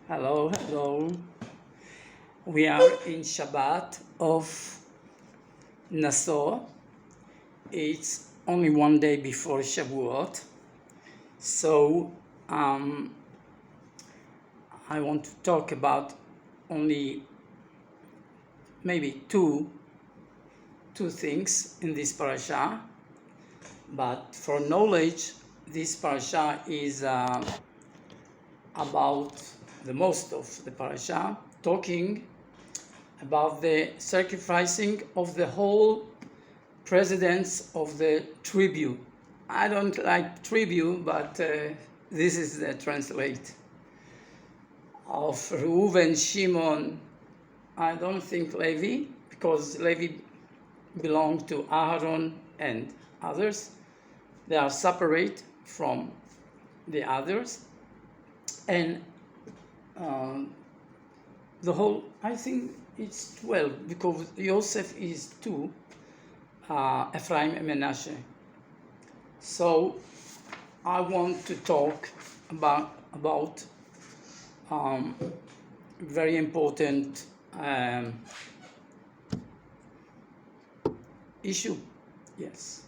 Hello, hello. We are in Shabbat of Nasso. It's only one day before Shavuot. So I want to talk about only maybe two things in this parasha. But for knowledge, this parasha is about the most of the parasha, talking about the sacrificing of the whole presidents of the tribu. I don't like tribu, but this is the translate. Of Reuven, Shimon, I don't think Levi, because Levi belonged to Aaron and others. They are separate from the others. And the whole, I think it's 12, because Yosef is 2, Ephraim and Menashe. So I want to talk about very important issue. Yes.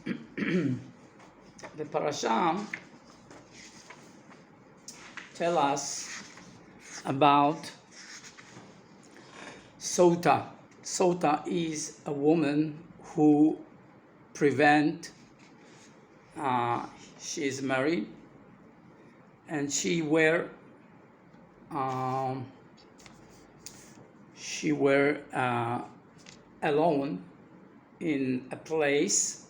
The parasha tell us about Sota. Sota is a woman who she is married, and she were alone in a place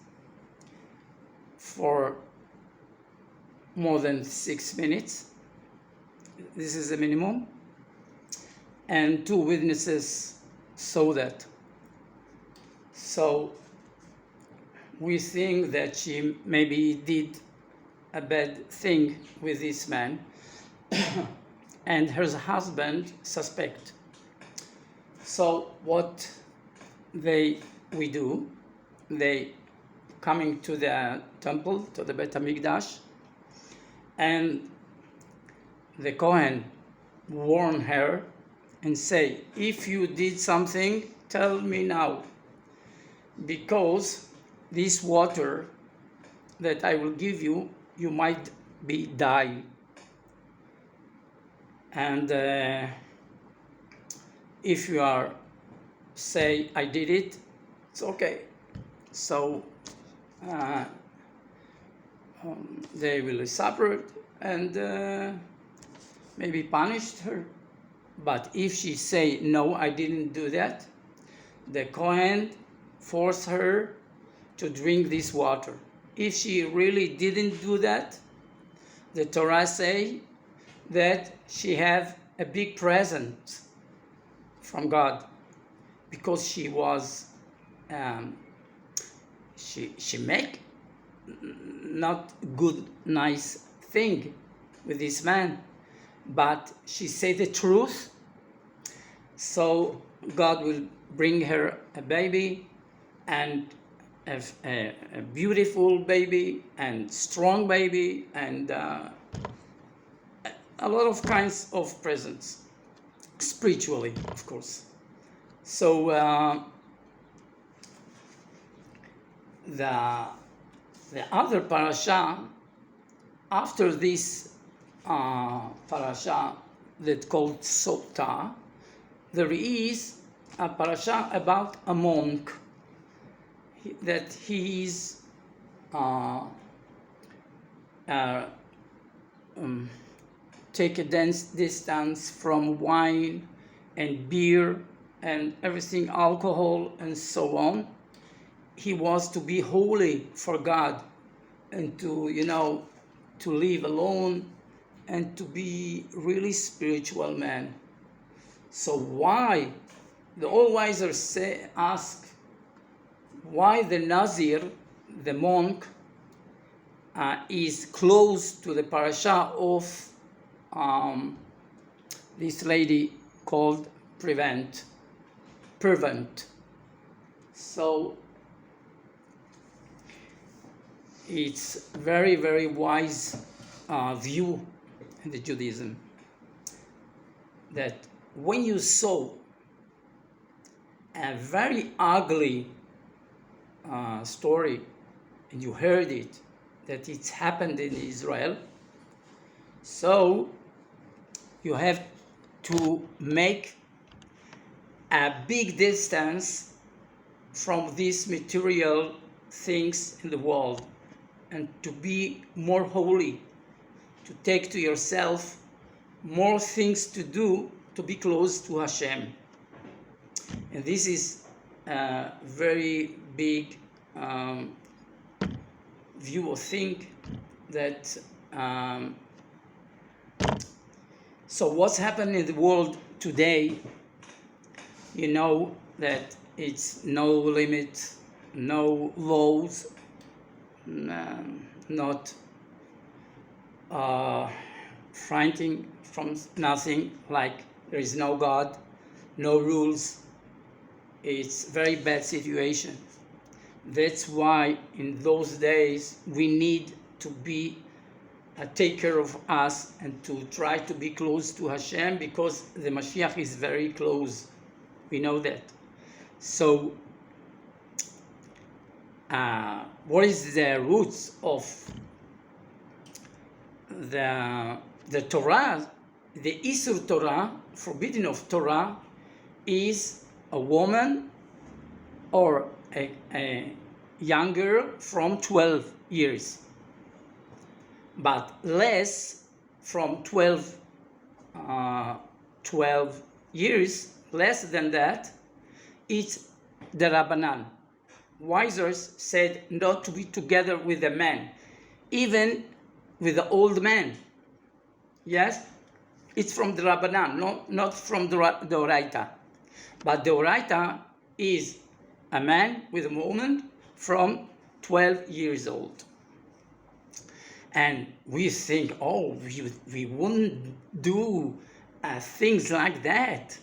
for more than 6 minutes. This is the minimum. And 2 witnesses saw that. So we think that she maybe did a bad thing with this man, and her husband suspect. So what we do, they coming to the temple, to the Beit HaMikdash, and the Kohen warn her and say, if you did something, tell me now, because this water that I will give you, you might die. And if you say, I did it, it's okay. So they will suffer and maybe punished her. But if she say, no, I didn't do that, the Kohen force her to drink this water. If she really didn't do that, the Torah say that she have a big present from God, because she was she make not good nice thing with this man, but she said the truth. So God will bring her a baby, and a beautiful baby and strong baby, and a lot of kinds of presents, spiritually, of course. So the other parasha after this parasha that called Sota, there is a parasha about a monk that he is take a distance from wine and beer and everything, alcohol and so on. He was to be holy for God, and to live alone and to be really spiritual man. So why the All-Wiser ask why the Nazir, the monk, is close to the parasha of this lady called Prevent. So it's very, very wise view in the Judaism, that when you saw a very ugly story and you heard it, that it's happened in Israel, so you have to make a big distance from these material things in the world and to be more holy, to take to yourself more things to do to be close to Hashem. And this is a very big view or thing that so what's happened in the world today, you know that it's no limit, no laws, not fronting from nothing, like there is no God, no rules. It's very bad situation. That's why in those days we need to be take care of us and to try to be close to Hashem, because the Mashiach is very close. We know that. So what is the roots of the Torah? The Isur Torah, forbidden of Torah, is a woman or a young girl from 12 years, but less from 12 years, less than that, it's the Rabbanan. Wisers said not to be together with a man, even with the old man. Yes, it's from the Rabbanan, not from the Oraita. But the Oraita is a man with a woman from 12 years old. And we think, oh, we wouldn't do things like that.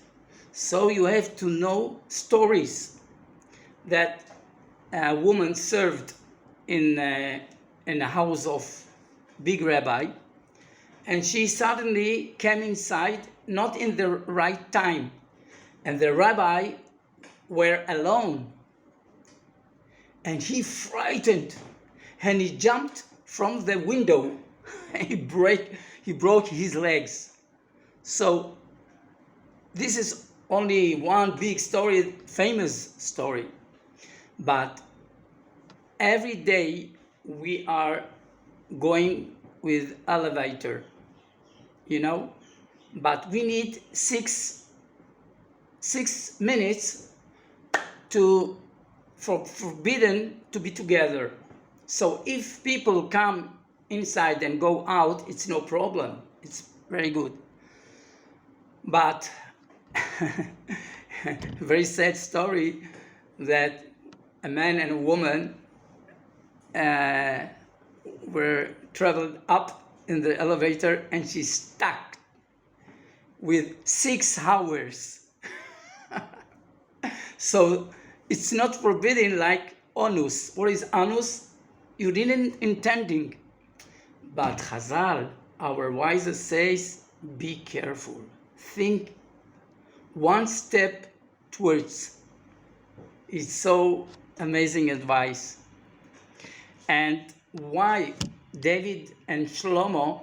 So you have to know stories that a woman served in a house of big rabbi, and she suddenly came inside not in the right time, and the rabbi were alone, and he frightened, and he jumped from the window. He broke his legs. So this is only one big story, famous story, but every day we are going with elevator, you know, but we need six minutes for forbidden to be together. So if people come inside and go out, it's no problem. It's very good. But very sad story that a man and a woman were traveled up in the elevator, and she's stuck with 6 hours. So it's not forbidden like onus. What is onus? You didn't intending. But Chazal, our wisest, says, be careful. Think one step towards. It's so amazing advice. And why David and Shlomo,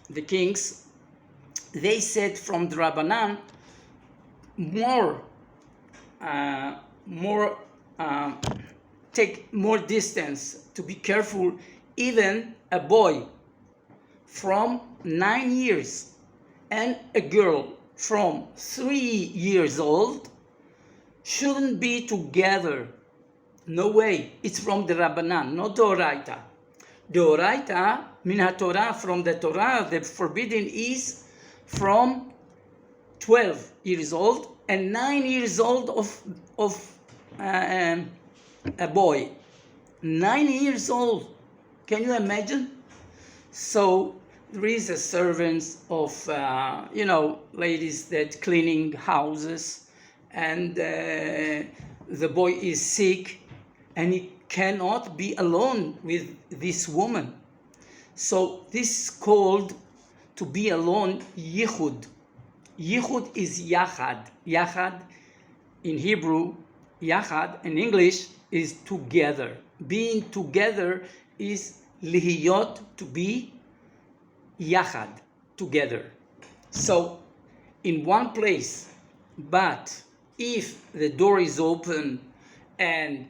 the kings, they said from the Rabbanan take more distance, to be careful. Even a boy from 9 years and a girl from 3 years old shouldn't be together. No way. It's from the Rabbanan, not the Oraita. The Oraita, min HaTorah, from the Torah, the forbidden is from 12 years old and 9 years old of a boy. 9 years old. Can you imagine? So there is a servants of, ladies that cleaning houses, and the boy is sick, and he cannot be alone with this woman. So this is called to be alone, yichud. Yichud is yachad. Yachad in Hebrew, yachad in English is together. Being together is lihiyot, to be, yachad, together. So in one place, but if the door is open and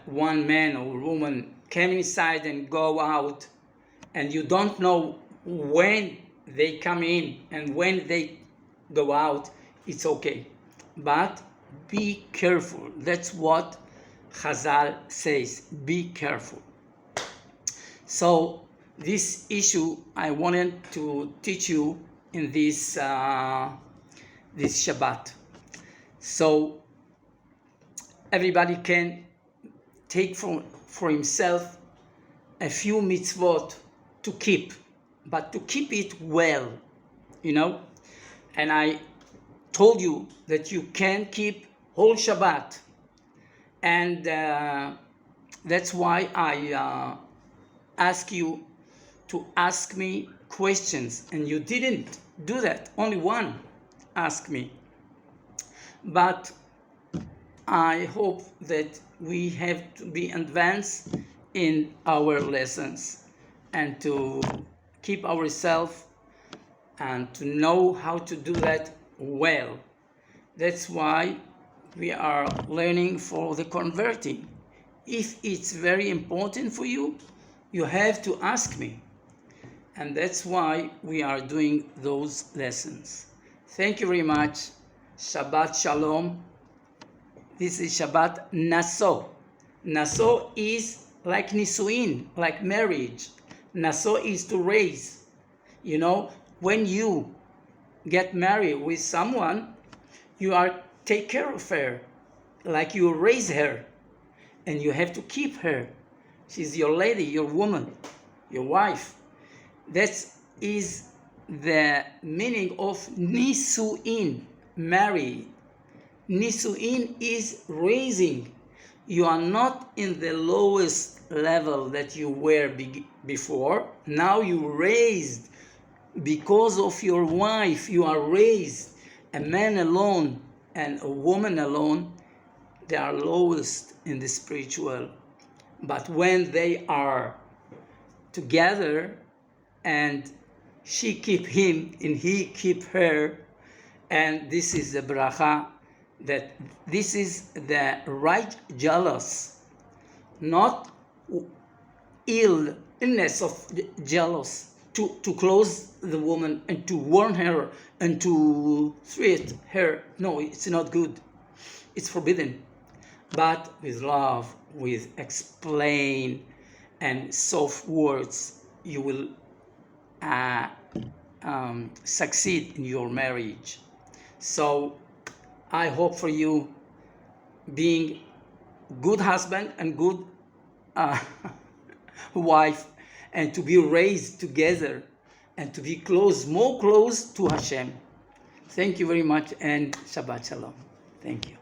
one man or woman came inside and go out, and you don't know when they come in and when they go out, it's okay. But be careful. That's what Chazal says. Be careful. So this issue I wanted to teach you in this Shabbat. So everybody can take for himself a few mitzvot to keep, but to keep it well, And I told you that you can keep whole Shabbat, and that's why I ask you to ask me questions, and you didn't do that. Only one asked me. But I hope that we have to be advanced in our lessons and to keep ourselves and to know how to do that well. That's why we are learning for the converting. If it's very important for you, you have to ask me. And that's why we are doing those lessons. Thank you very much. Shabbat Shalom. This is Shabbat Nasso. Nasso is like Nisuin, like marriage. Nasso is to raise. When you get married with someone, you are take care of her, like you raise her, and you have to keep her. She's your lady, your woman, your wife. That is the meaning of Nisuin, married. Nisuin is raising. You are not in the lowest level that you were before. Now you raised because of your wife. You are raised. A man alone and a woman alone, they are lowest in the spiritual. But when they are together and she keep him and he keep her, and this is the bracha, that this is the right jealous, not illness of jealous, to close the woman and to warn her and to threat her. No, it's not good. It's forbidden. But with love, with explain and soft words, you will succeed in your marriage. So I hope for you being good husband and good wife, and to be raised together and to be close, more close to Hashem. Thank you very much, and Shabbat Shalom. Thank you.